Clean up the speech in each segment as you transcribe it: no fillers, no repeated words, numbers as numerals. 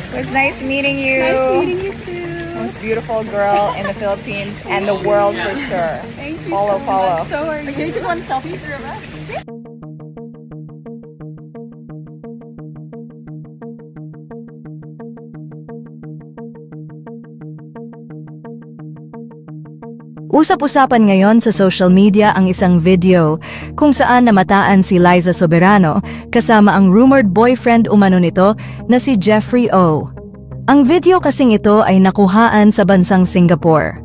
It was nice meeting you. Nice meeting you too. Most beautiful girl in the Philippines and the world for sure. Thank you Follow. much. So are you. You took one selfie for us? Usap-usapan ngayon sa social media ang isang video kung saan namataan si Liza Soberano kasama ang rumored boyfriend umano nito na si Jeffrey O. Ang video kasing ito ay nakuhaan sa bansang Singapore,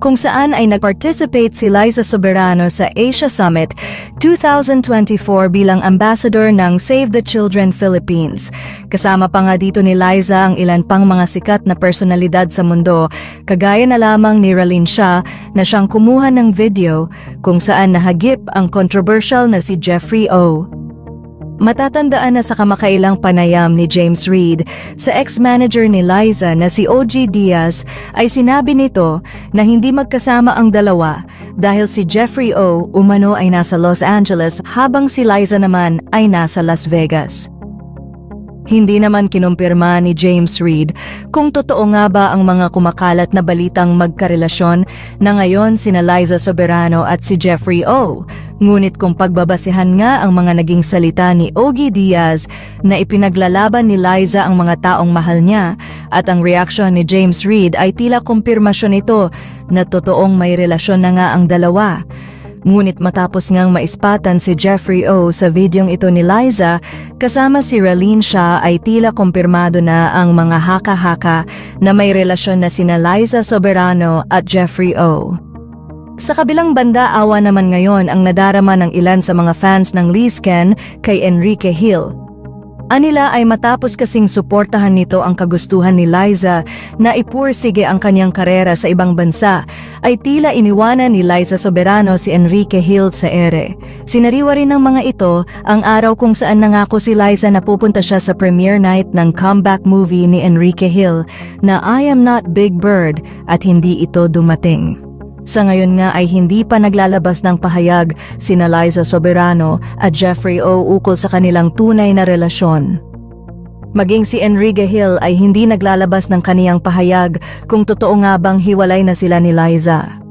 kung saan ay nag-participate si Liza Soberano sa Asia Summit 2024 bilang ambassador ng Save the Children Philippines. Kasama pa nga dito ni Liza ang ilan pang mga sikat na personalidad sa mundo, kagaya na lamang ni Raline Shah na siyang kumuha ng video kung saan nahagip ang controversial na si Jeffrey O. Matatandaan na sa kamakailang panayam ni James Reid sa ex-manager ni Liza na si OG Diaz ay sinabi nito na hindi magkasama ang dalawa dahil si Jeffrey O umano ay nasa Los Angeles habang si Liza naman ay nasa Las Vegas. Hindi naman kinumpirma ni James Reid kung totoo nga ba ang mga kumakalat na balitang magkarelasyon na ngayon sina Liza Soberano at si Jeffrey O. Ngunit kung pagbabasehan nga ang mga naging salita ni Ogie Diaz na ipinaglalaban ni Liza ang mga taong mahal niya at ang reaksyon ni James Reid ay tila kumpirmasyon ito na totoong may relasyon na nga ang dalawa. Ngunit matapos ngang maispatan si Jeffrey O sa videong ito ni Liza kasama si Raline Shah ay tila kumpirmado na ang mga haka-haka na may relasyon na sina Liza Soberano at Jeffrey O. Sa kabilang banda, awa naman ngayon ang nadarama ng ilan sa mga fans ng Lisken kay Enrique Hill. Anila ay matapos kasing suportahan nito ang kagustuhan ni Liza na ipursige ang kanyang karera sa ibang bansa, ay tila iniwanan ni Liza Soberano si Enrique Hill sa ere. Sinariwa rin ng mga ito ang araw kung saan nangako si Liza na pupunta siya sa premiere night ng comeback movie ni Enrique Hill na I Am Not Big Bird at hindi ito dumating. Sa ngayon nga ay hindi pa naglalabas ng pahayag sina Liza Soberano at Jeffrey O ukol sa kanilang tunay na relasyon. Maging si Enrique Hill ay hindi naglalabas ng kaniyang pahayag kung totoo nga bang hiwalay na sila ni Liza.